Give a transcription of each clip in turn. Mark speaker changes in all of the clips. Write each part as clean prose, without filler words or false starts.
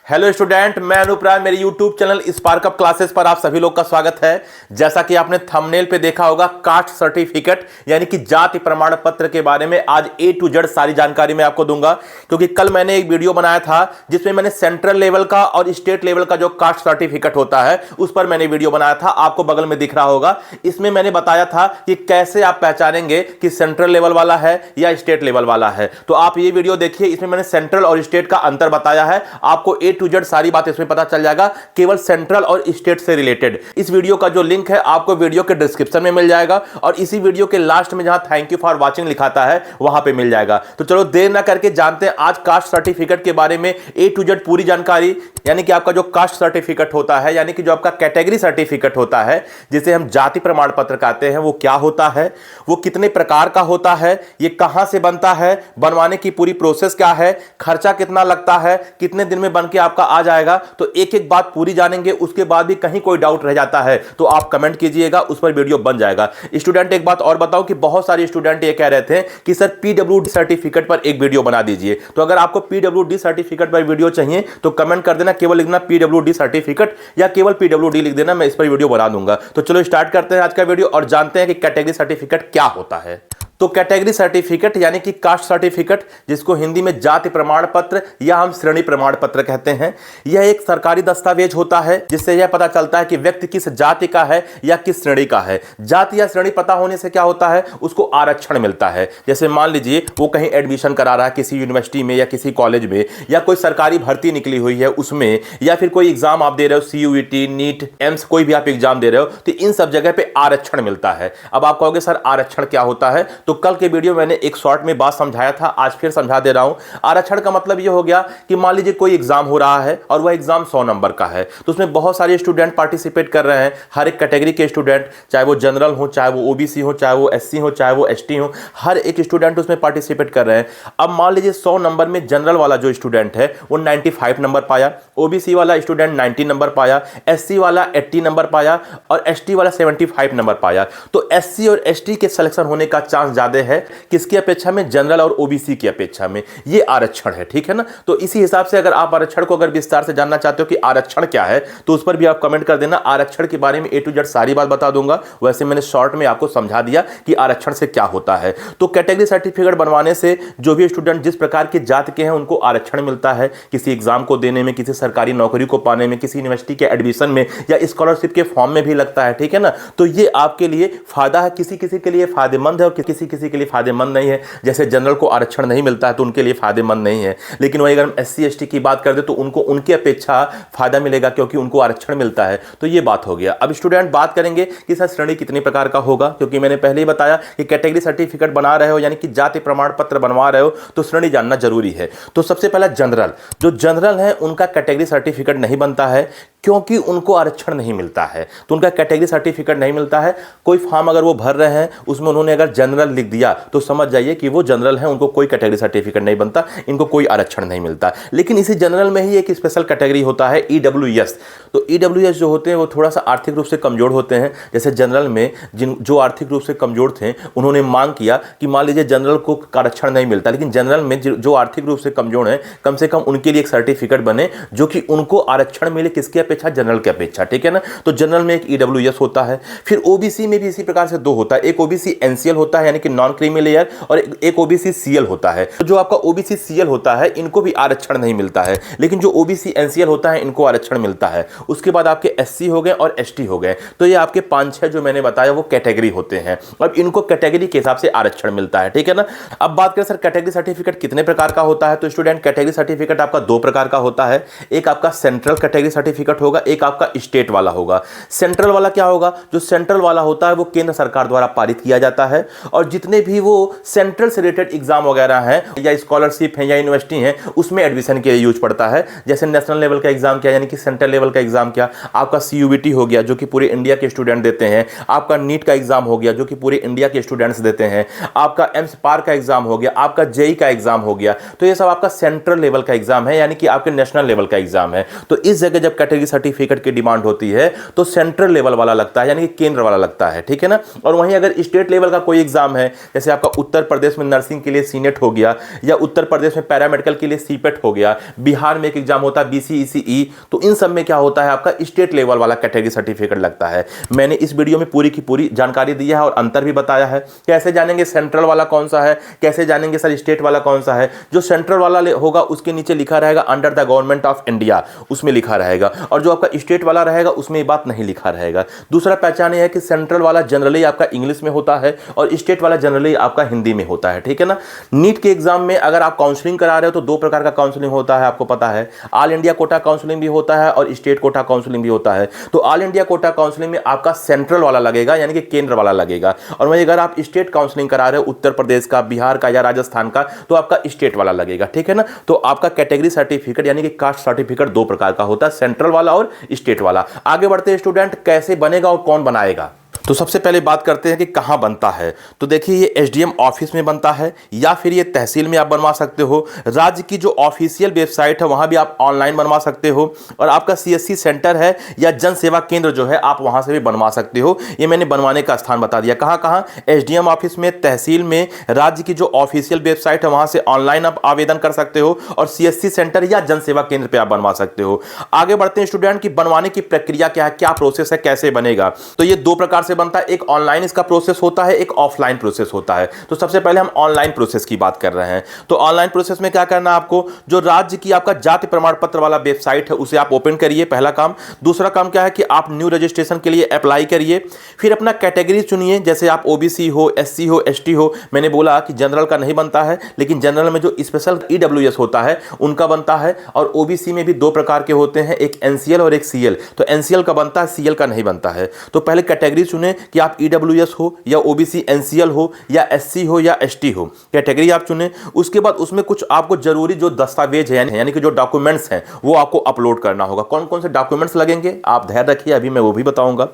Speaker 1: Hello student, मैं अनूप राय। मेरे YouTube channel spark up classes पर आप सभी लोग का स्वागत है। जैसा कि आपने थंबनेल पे देखा होगा, कास्ट सर्टिफिकेट यानी कि जाति प्रमाण पत्र के बारे में आज ए टू जेड सारी जानकारी मैं आपको दूंगा। क्योंकि कल मैंने एक वीडियो बनाया था जिसमें मैंने सेंट्रल लेवल का और स्टेट लेवल का जो कास्ट सर्टिफिकेट होता है उस पर मैंने वीडियो बनाया था, आपको बगल में दिख रहा होगा। इसमें मैंने बताया था कि कैसे आप पहचानेंगे कि सेंट्रल लेवल वाला है या स्टेट लेवल वाला है। तो आप ये वीडियो देखिए, इसमें मैंने सेंट्रल और स्टेट का अंतर बताया है। आपको ए टू जेड सारी बात इसमें पता चल जाएगा, केवल सेंट्रल और स्टेट से रिलेटेड। इस वीडियो का जो लिंक है आपको वीडियो के डिस्क्रिप्शन में मिल जाएगा और इसी वीडियो के लास्ट में जहां थैंक यू फॉर वाचिंग लिखाता है वहां पे मिल जाएगा। तो चलो देर ना करके जानते हैं आज कास्ट सर्टिफिकेट के बारे में ए टू जेड पूरी जानकारी। यानी कि आपका जो कास्ट सर्टिफिकेट होता है, यानी कि जो आपका कैटेगरी सर्टिफिकेट होता है, जिसे हम जाति प्रमाण पत्र कहते हैं, वो क्या होता है, वो कितने प्रकार का होता है, ये कहां से बनता है, बनवाने की पूरी प्रोसेस क्या है, खर्चा कितना लगता है, कितने दिन में बन के आपका आ जाएगा। तो एक एक बात पूरी जानेंगे। उसके बाद भी कहीं कोई डाउट रह जाता है तो आप कमेंट कीजिएगा, उस पर वीडियो बन जाएगा। स्टूडेंट, एक बात और बताओ कि बहुत सारे स्टूडेंट ये कह रहे थे कि सर पीडब्ल्यूडी सर्टिफिकेट पर एक वीडियो बना दीजिए। तो अगर आपको पीडब्ल्यूडी सर्टिफिकेट पर वीडियो चाहिए तो कमेंट कर देना, केवल लिखना पीडब्ल्यूडी सर्टिफिकेट या केवल पीडब्ल्यूडी लिख देना, मैं इस पर वीडियो बना दूंगा। तो चलो स्टार्ट करते हैं आज का वीडियो और जानते हैं कि कैटेगरी सर्टिफिकेट क्या होता है। तो कैटेगरी सर्टिफिकेट यानी कि कास्ट सर्टिफिकेट, जिसको हिंदी में जाति प्रमाण पत्र या हम श्रेणी प्रमाण पत्र कहते हैं, यह एक सरकारी दस्तावेज होता है जिससे यह पता चलता है कि व्यक्ति किस जाति का है या किस श्रेणी का है। जाति या श्रेणी पता होने से क्या होता है, उसको आरक्षण मिलता है। जैसे मान लीजिए वो कहीं एडमिशन करा रहा है किसी यूनिवर्सिटी में या किसी कॉलेज में, या कोई सरकारी भर्ती निकली हुई है उसमें, या फिर कोई एग्जाम आप दे रहे हो, सीयूईटी, नीट, एम्स, कोई भी आप एग्जाम दे रहे हो, तो इन सब जगह पे आरक्षण मिलता है। अब आप कहोगे सर आरक्षण क्या होता है, तो कल के वीडियो मैंने एक शॉर्ट में बात समझाया था, आज फिर समझा दे रहा हूं। आरक्षण का मतलब यह हो गया कि मान लीजिए कोई एग्जाम हो रहा है और वह एग्जाम 100 नंबर का है, तो उसमें बहुत सारे स्टूडेंट पार्टिसिपेट कर रहे हैं, हर एक कैटेगरी के स्टूडेंट, चाहे वो जनरल हो, चाहे वो ओबीसी हो, चाहे वो एससी हो, चाहे वो एसटी हो, हर एक स्टूडेंट उसमें पार्टिसिपेट कर रहे हैं। अब मान लीजिए 100 नंबर में जनरल वाला जो स्टूडेंट है वो 95 नंबर पाया, ओबीसी वाला स्टूडेंट 90 नंबर पाया, एससी वाला 80 नंबर पाया और एसटी वाला 75 नंबर पाया। तो एससी और एसटी के सिलेक्शन होने का चांस ज्यादा है किसकी अपेक्षा में, जनरल और ओबीसी की अपेक्षा में। ये आरक्षण है, ठीक है ना। तो इसी हिसाब से अगर आप आरक्षण को अगर विस्तार से जानना चाहते हो कि आरक्षण क्या है, तो उस पर भी आप कमेंट कर देना। आरक्षण के बारे में ए टू जेड सारी बात बता दूंगा। वैसे मैंने शॉर्ट में आपको समझा दिया कि आरक्षण से क्या होता है। तो कैटेगरी सर्टिफिकेट बनवाने से जो भी स्टूडेंट जिस प्रकार की जाति के हैं उनको आरक्षण मिलता है, किसी एग्जाम को देने में, किसी सरकारी नौकरी को पाने में, किसी यूनिवर्सिटी के एडमिशन में या स्कॉलरशिप के फॉर्म में भी लगता है, ठीक है ना। तो ये आपके लिए फायदा है, किसी किसी के लिए फायदेमंद है और किसी किसी के लिए फायदेमंद नहीं है। जैसे जनरल को आरक्षण नहीं मिलता है तो उनके लिए फायदेमंद नहीं है, लेकिन वही अगर हम एससी एसटी की बात कर दे तो उनको उनकी अपेक्षा फायदा मिलेगा क्योंकि उनको आरक्षण मिलता है। तो ये बात हो गया। अब स्टूडेंट बात करेंगे कि सर श्रेणी कितने प्रकार का होगा, क्योंकि मैंने पहले ही बताया कि कैटेगरी सर्टिफिकेट बना रहे हो यानी कि जाति प्रमाण पत्र बनवा रहे हो तो श्रेणी जानना जरूरी है। तो सबसे पहला जनरल, जो जनरल है उनका कैटेगरी सर्टिफिकेट नहीं बनता है क्योंकि उनको आरक्षण नहीं मिलता है, तो उनका कैटेगरी सर्टिफिकेट नहीं मिलता है। कोई फॉर्म अगर वो भर रहे हैं उसमें उन्होंने अगर जनरल लिख दिया तो समझ जाइए कि वो जनरल है, उनको कोई कैटेगरी सर्टिफिकेट नहीं बनता, इनको कोई आरक्षण नहीं मिलता। लेकिन इसी जनरल में ही एक स्पेशल कैटेगरी होता है ईडब्ल्यूएस। तो ईडब्ल्यूएस जो होते हैं वो थोड़ा सा आर्थिक रूप से कमजोर होते हैं। जैसे जनरल में जो आर्थिक रूप से कमजोर थे उन्होंने मांग किया कि मान लीजिए जनरल को आरक्षण नहीं मिलता, लेकिन जनरल में जो आर्थिक रूप से कमजोर है कम से कम उनके लिए एक सर्टिफिकेट बने जो कि उनको आरक्षण मिले, किसकी अपेक्षा, जनरल की अपेक्षा, ठीक है ना। तो जनरल में एक ईडब्ल्यूएस होता है। फिर ओबीसी में भी इसी प्रकार से दो होता है, एक ओबीसी एनसीएल होता है यानी कि नॉन क्रीमी लेयर, और एक ओबीसी सीएल होता है। तो जो आपका ओबीसी सीएल होता है इनको भी आरक्षण नहीं मिलता है, लेकिन जो ओबीसी एनसीएल होता है इनको आरक्षण मिलता है। उसके बाद आपके एससी हो गए और एसटी हो गए। तो ये आपके 5-6 जो मैंने बताया वो कैटेगरी होते हैं। अब इनको कैटेगरी के हिसाब से आरक्षण मिलता है, ठीक है ना। अब बात करें सर कैटेगरी सर्टिफिकेट कितने प्रकार का होता है, तो स्टूडेंट कैटेगरी सर्टिफिकेट आपका 2 प्रकार का होता है। एक आपका सेंट्रल कैटेगरी सर्टिफिकेट होगा, एक आपका स्टेट वाला होगा। सेंट्रल वाला क्या होगा, जो सेंट्रल वाला होता है वो केंद्र सरकार द्वारा पारित किया जाता है और जितने भी वो सेंट्रल से रिलेटेड एग्जाम वगैरह हैं या स्कॉलरशिप है या यूनिवर्सिटी है उसमें एडमिशन के लिए यूज पड़ता है। जैसे नेशनल लेवल का एग्जाम क्या यानी कि सेंट्रल लेवल का एग्जाम क्या, आपका सीयूबीटी हो गया जो कि पूरे इंडिया के स्टूडेंट देते हैं, आपका नीट का एग्जाम हो गया जो कि पूरे इंडिया के स्टूडेंट्स देते हैं, आपका एम्स पार का एग्जाम हो गया, आपका जेई का एग्जाम हो गया। तो ये सब आपका सेंट्रल लेवल का एग्जाम है यानी कि आपके नेशनल लेवल का एग्जाम है। तो इस जगह जब कैटेगरी सर्टिफिकेट की डिमांड होती है तो सेंट्रल लेवल वाला लगता है, यानी कि केंद्र वाला लगता है, ठीक है ना। और वहीं अगर स्टेट लेवल का कोई एग्जाम है, जैसे आपका उत्तर प्रदेश में नर्सिंग के लिए सीनेट हो गया, या उत्तर प्रदेश में पैरामेडिकल के लिए सीपेट हो गया, बिहार में एक एग्जाम होता है बीसीईसीई, तो इन सब में क्या होता है, आपका स्टेट लेवल वाला कैटेगरी सर्टिफिकेट लगता है। मैंने इस वीडियो में पूरी की पूरी जानकारी दी है और अंतर भी बताया है। कैसे जानेंगे सेंट्रल वाला कौन सा है, कैसे जानेंगे सर स्टेट वाला कौन सा है। जो सेंट्रल वाला होगा उसके नीचे लिखा रहेगा under the government of India, उसमें लिखा रहेगा, और जो आपका स्टेट वाला रहेगा उसमें ये बात नहीं लिखा रहेगा। दूसरा पहचान है कि सेंट्रल वाला जनरली आपका इंग्लिश में होता है और स्टेट वाला जनरली आपका हिंदी में होता है, ठीक है ना। नीट के एग्जाम में अगर आप काउंसलिंग करा रहे हो तो दो प्रकार का काउंसलिंग होता है, आपको पता है। ऑल इंडिया कोटा काउंसलिंग भी होता है और स्टेट कोटा काउंसलिंग भी होता है। तो ऑल इंडिया कोटा काउंसलिंग में आपका सेंट्रल वाला लगेगा, यानी कि केंद्र वाला लगेगा, और वहीं अगर आप स्टेट काउंसलिंग करा रहे हो उत्तर प्रदेश का, बिहार का या राजस्थान का, तो आपका स्टेट वाला लगेगा, ठीक है ना। तो आपका कैटेगरी सर्टिफिकेट यानी कि कास्ट सर्टिफिकेट दो प्रकार का होता है, सेंट्रल वाला और स्टेट वाला। आगे बढ़ते हैं स्टूडेंट, कैसे बनेगा और कौन बनाएगा। तो सबसे पहले बात करते हैं कि कहाँ बनता है। तो देखिए ये एसडीएम ऑफिस में बनता है, या फिर ये तहसील में आप बनवा सकते हो। राज्य की जो ऑफिशियल वेबसाइट है वहाँ भी आप ऑनलाइन बनवा सकते हो, और आपका सीएससी सेंटर है या जन सेवा केंद्र जो है आप वहाँ से भी बनवा सकते हो। ये मैंने बनवाने का स्थान बता दिया, कहाँ कहाँ, एसडीएम ऑफिस में, तहसील में, राज्य की जो ऑफिशियल वेबसाइट है वहाँ से ऑनलाइन आप आवेदन कर सकते हो, और सीएससी सेंटर या जन सेवा केंद्र पर आप बनवा सकते हो। आगे बढ़ते हैं स्टूडेंट की बनवाने की प्रक्रिया क्या है, क्या प्रोसेस है, कैसे बनेगा। तो ये दो प्रकार से बनता है, एक ऑनलाइन इसका प्रोसेस होता है, एक ऑफलाइन प्रोसेस होता है। तो सबसे पहले हम ऑनलाइन प्रोसेस की बात कर रहे हैं। तो ऑनलाइन प्रोसेस में क्या करना है आपको, जो राज्य की आपका जाति प्रमाण पत्र वाला वेबसाइट है उसे आप ओपन करिए, पहला काम। दूसरा काम क्या है कि आप न्यू रजिस्ट्रेशन के लिए अप्लाई करिए, फिर अपना कैटेगरी चुनिए, जैसे आप ओबीसी हो, एससी हो, एसटी हो। मैंने बोला कि जनरल का नहीं बनता है, लेकिन जनरल में जो स्पेशल ईडब्ल्यूएस होता है उनका बनता है, और ओबीसी में भी दो प्रकार के होते हैं, एक एनसीएल और एक सीएल। तो एनसीएल का बनता है, सीएल का नहीं बनता है। तो पहले कैटेगरी चुने कि आप ईडब्ल्यूएस हो या ओबीसी, एनसीएल हो या एससी हो या एसटी हो, कैटेगरी आप चुने। उसके बाद उसमें कुछ आपको जरूरी जो दस्तावेज है यानी कि जो डॉक्यूमेंट्स हैं वो आपको अपलोड करना होगा। कौन कौन से डॉक्यूमेंट्स लगेंगे आप धैर्य रखिए, अभी मैं वो भी बताऊंगा।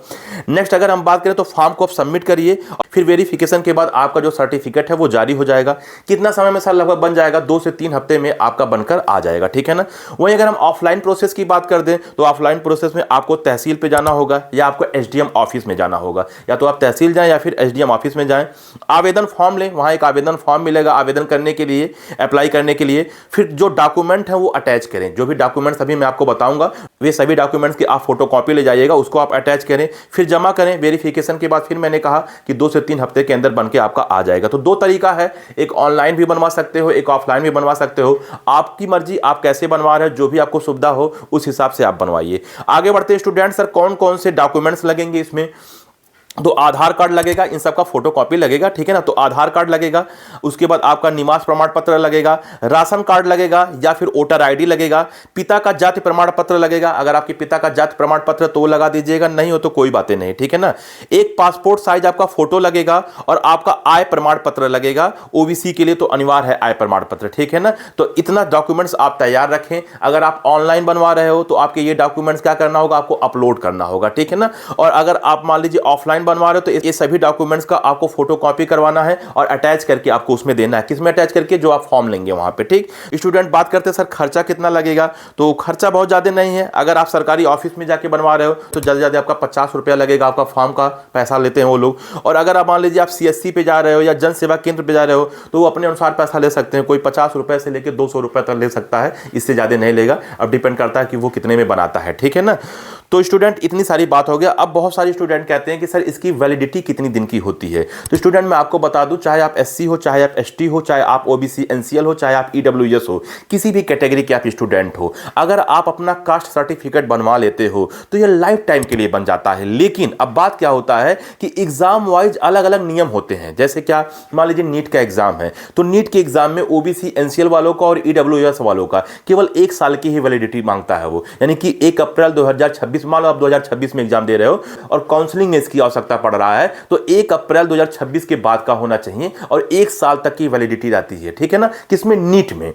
Speaker 1: नेक्स्ट अगर हम बात करें तो फॉर्म को आप सबमिट करिए, फिर वेरिफिकेशन के बाद आपका जो सर्टिफिकेट है वो जारी हो जाएगा। कितना समय में सर लगभग बन जाएगा, 2 से 3 हफ्ते में आपका बनकर आ जाएगा, ठीक है ना। वहीं अगर हम ऑफलाइन प्रोसेस की बात कर दें तो ऑफलाइन प्रोसेस में आपको तहसील पे जाना होगा या आपको एसडीएम ऑफिस में जाना होगा, या तो आप तहसील जाएं या फिर एसडीएम ऑफिस में जाएं। आवेदन फॉर्म लें, वहां एक आवेदन फॉर्म मिलेगा आवेदन करने के लिए, अप्लाई करने के लिए। फिर जो डॉक्यूमेंट है वो अटैच करें, जो भी डॉक्यूमेंट्स अभी मैं आपको बताऊंगा वे सभी डॉक्यूमेंट्स की आप फोटो कॉपी ले जाइएगा, उसको आप अटैच करें, फिर जमा करें। वेरिफिकेशन के बाद फिर मैंने कहा कि 2 से 3 हफ्ते के अंदर बनके आपका आ जाएगा। तो दो तरीका है, एक ऑनलाइन भी बनवा सकते हो, एक ऑफलाइन भी बनवा सकते हो। आपकी मर्जी, आप कैसे बनवा रहे हो, जो भी आपको सुविधा हो उस हिसाब से आप बनवाइए। आगे बढ़ते हैं स्टूडेंट, सर कौन कौन से डॉक्यूमेंट्स लगेंगे इसमें। तो आधार कार्ड लगेगा, इन सब का फोटो कॉपी लगेगा, ठीक है ना। तो आधार कार्ड लगेगा, उसके बाद आपका निवास प्रमाण पत्र लगेगा, राशन कार्ड लगेगा या फिर वोटर आईडी लगेगा, पिता का जाति प्रमाण पत्र लगेगा। अगर आपके पिता का जाति प्रमाण पत्र तो लगा दीजिएगा, नहीं हो तो कोई बातें नहीं, ठीक है ना। एक पासपोर्ट साइज आपका फोटो लगेगा, और आपका आय प्रमाण पत्र लगेगा। ओबीसी के लिए तो अनिवार्य है आय प्रमाण पत्र, ठीक है ना। तो इतना डॉक्यूमेंट्स आप तैयार रखें। अगर आप ऑनलाइन बनवा रहे हो तो आपके ये डॉक्यूमेंट्स क्या करना होगा, आपको अपलोड करना होगा, ठीक है ना। और अगर आप मान लीजिए ऑफलाइन बनवा रहे हो तो ये सभी डॉक्यूमेंट्स का आपको फोटो कॉपी करवाना है और अटैच करके आपको उसमें देना है। किसमें अटैच करके, जो आप फॉर्म लेंगे वहां पे, ठीक। स्टूडेंट बात करते हैं सर खर्चा कितना लगेगा। तो खर्चा बहुत ज्यादा नहीं है। अगर आप सरकारी ऑफिस में जाके बनवा रहे हो तो ज्यादा ज्यादा आपका 50 रुपया लगेगा, आपका फॉर्म का पैसा लेते हैं वो लोग। और अगर आप मान लीजिए आप सीएससी पे जा रहे हो या जन सेवा केंद्र पे जा रहे हो तो वो अपने अनुसार पैसा ले सकते हैं, कोई 50 रुपए से लेकर 200 रुपए तक ले सकता है, इससे ज्यादा नहीं लेगा। अब डिपेंड करता है कि वो कितने में बनाता है, ठीक है ना। तो स्टूडेंट इतनी सारी बात हो गया। अब बहुत सारे स्टूडेंट कहते हैं कि सर इसकी वैलिडिटी कितनी दिन की होती है। तो स्टूडेंट मैं आपको बता दूं, चाहे आप एससी हो, चाहे आप एसटी हो, चाहे आप ओबीसी, एनसीएल हो, चाहे आप ईडब्ल्यूएस हो, किसी भी कैटेगरी के आप स्टूडेंट हो, अगर आप अपना कास्ट सर्टिफिकेट बनवा लेते हो तो ये लाइफ टाइम के लिए बन जाता है। लेकिन अब बात क्या होता है कि एग्जाम वाइज अलग अलग नियम होते हैं। जैसे क्या, मान लीजिए नीट का एग्जाम है, तो नीट के एग्जाम में ओबीसी, एनसीएल वालों का और ईडब्ल्यूएस वालों का केवल 1 साल की ही वैलिडिटी मांगता है वो, यानी कि 1 अप्रैल 2026, मान लो आप 2026 में एग्जाम दे रहे हो और काउंसलिंग में इसकी आवश्यकता पड़ रहा है, तो 1 अप्रैल 2026 के बाद का होना चाहिए और 1 साल तक की वैलिडिटी रहती है, ठीक है ना, किसमें, नीट में।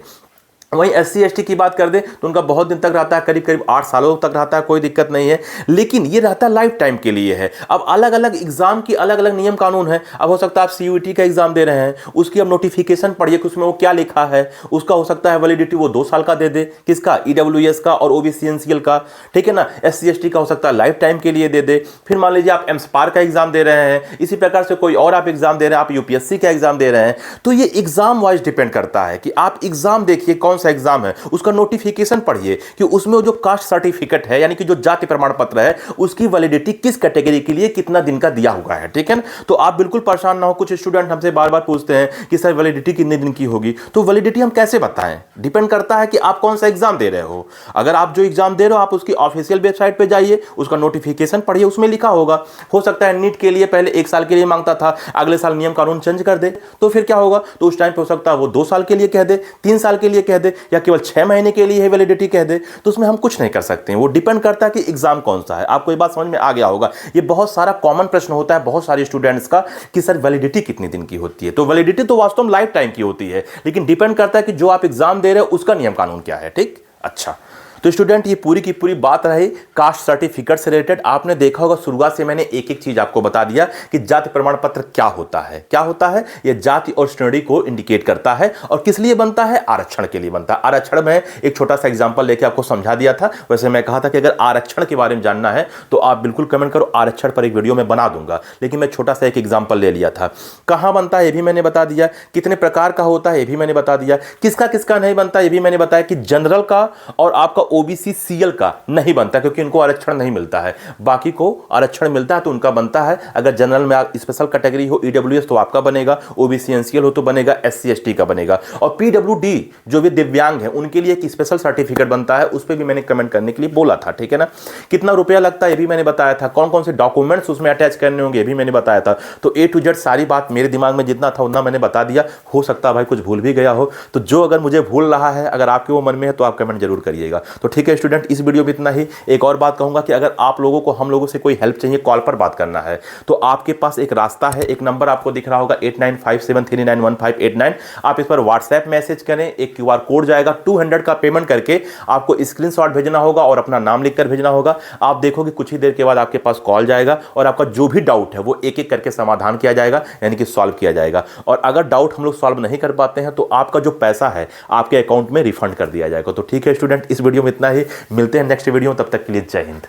Speaker 1: वहीं SC ST की बात कर दें तो उनका बहुत दिन तक रहता है, करीब करीब 8 सालों तक रहता है, कोई दिक्कत नहीं है, लेकिन ये रहता है लाइफ टाइम के लिए है। अब अलग अलग एग्जाम की अलग अलग नियम कानून है। अब हो सकता है आप CUET का एग्जाम दे रहे हैं, उसकी अब नोटिफिकेशन पढ़िए कि उसमें वो क्या लिखा है। उसका हो सकता है वैलिडिटी वो 2 साल का दे दे, किसका, EWS का और OBC NCL का, ठीक है ना। SC ST का हो सकता है लाइफ टाइम के लिए दे दे। फिर मान लीजिए आप MSPAR का एग्जाम दे रहे हैं, इसी प्रकार से कोई और आप एग्जाम दे रहे हैं, आप UPSC का एग्जाम दे रहे हैं, तो ये एग्जाम वाइज डिपेंड करता है कि आप एग्जाम देखिए कौन सा एग्जाम है, उसका नोटिफिकेशन पढ़िए कि उसमें जो कास्ट सर्टिफिकेट है यानी कि जो जाति प्रमाण पत्र है उसकी वैलिडिटी किस कैटेगरी के लिए कितना दिन का दिया हुआ है, ठीक है ना। तो आप बिल्कुल परेशान ना हो। कुछ स्टूडेंट हमसे बार बार पूछते हैं कि सर वैलिडिटी कितने दिन की होगी, तो वैलिडिटी हम कैसे बताएं, डिपेंड करता है कि आप कौन सा एग्जाम दे रहे हो। अगर आप जो एग्जाम दे रहे हो आप उसकी ऑफिशियल वेबसाइट पे जाइए, उसका नोटिफिकेशन पढ़िए, उसमें लिखा होगा। हो सकता है नीट के लिए पहले 1 साल के लिए मांगता था, अगले साल नियम कानून चेंज कर दे, तो फिर क्या होगा, तो उस टाइम पे हो सकता है वो 2 साल के लिए कह दे, 3 साल के लिए कह दे, या केवल 6 महीने के लिए वैलिडिटी कह दे। तो उसमें हम कुछ नहीं कर सकते हैं, वो डिपेंड करता है कि एग्जाम कौन सा है। आपको ये बात समझ में आ गया होगा। ये बहुत सारा कॉमन प्रश्न होता है बहुत सारे स्टूडेंट्स का कि सर वैलिडिटी कितने दिन की होती है। तो वैलिडिटी तो वास्तव में लाइफ टाइम की होती है, लेकिन डिपेंड करता है कि जो आप एग्जाम दे रहे हो उसका नियम कानून क्या है, ठीक। अच्छा, तो स्टूडेंट ये पूरी की पूरी बात रही कास्ट सर्टिफिकेट से रिलेटेड। आपने देखा होगा शुरुआत से मैंने एक एक चीज आपको बता दिया कि जाति प्रमाण पत्र क्या होता है। क्या होता है, यह जाति और श्रेणी को इंडिकेट करता है और किस लिए बनता है, आरक्षण के लिए बनता है। आरक्षण में एक छोटा सा एग्जांपल लेके आपको समझा दिया था। वैसे मैं कहा था कि अगर आरक्षण के बारे में जानना है तो आप बिल्कुल कमेंट करो, आरक्षण पर एक वीडियो में बना दूंगा, लेकिन मैं छोटा सा एक एग्जाम्पल ले लिया था। कहां बनता है ये भी मैंने बता दिया, कितने प्रकार का होता है ये भी मैंने बता दिया, किसका किसका नहीं बनता ये भी मैंने बताया कि जनरल का और आपका OBC CL का नहीं बनता क्योंकि इनको आरक्षण नहीं मिलता है, बाकी को आरक्षण मिलता है तो उनका बनता है। अगर जनरल में स्पेशल कैटेगरी हो EWS तो आपका बनेगा, OBC NCL हो तो बनेगा, SC ST का बनेगा। और PWD जो भी दिव्यांग है उनके लिए एक स्पेशल सर्टिफिकेट बनता है, उस पर भी मैंने कमेंट करने के लिए बोला था, ठीक है ना। कितना रुपया लगता है ये भी मैंने बताया था, कौन कौन से डॉक्यूमेंट्स उसमें अटैच करने होंगे ये भी मैंने बताया था। तो A to Z सारी बात मेरे दिमाग में जितना था उतना मैंने बता दिया। हो सकता है भाई कुछ भूल भी गया हो, तो जो अगर मुझे भूल रहा है अगर आपके वो मन में है तो आप कमेंट जरूर करिएगा। तो ठीक है स्टूडेंट, इस वीडियो में इतना ही। एक और बात कहूंगा कि अगर आप लोगों को हम लोगों से कोई हेल्प चाहिए, कॉल पर बात करना है, तो आपके पास एक रास्ता है। एक नंबर आपको दिख रहा होगा 8957391589। आप इस पर व्हाट्सएप मैसेज करें, एक QR कोड जाएगा, 200 का पेमेंट करके आपको स्क्रीनशॉट भेजना होगा और अपना नाम लिखकर भेजना होगा। आप देखोगे कुछ ही देर के बाद आपके पास कॉल जाएगा और आपका जो भी डाउट है वो एक एक करके समाधान किया जाएगा, यानी कि सॉल्व किया जाएगा। और अगर डाउट हम लोग सॉल्व नहीं कर पाते हैं तो आपका जो पैसा है आपके अकाउंट में रिफंड कर दिया जाएगा। तो ठीक है स्टूडेंट, इस वीडियो में इतना ही। मिलते हैं नेक्स्ट वीडियो, तब तक के लिए जय हिंद।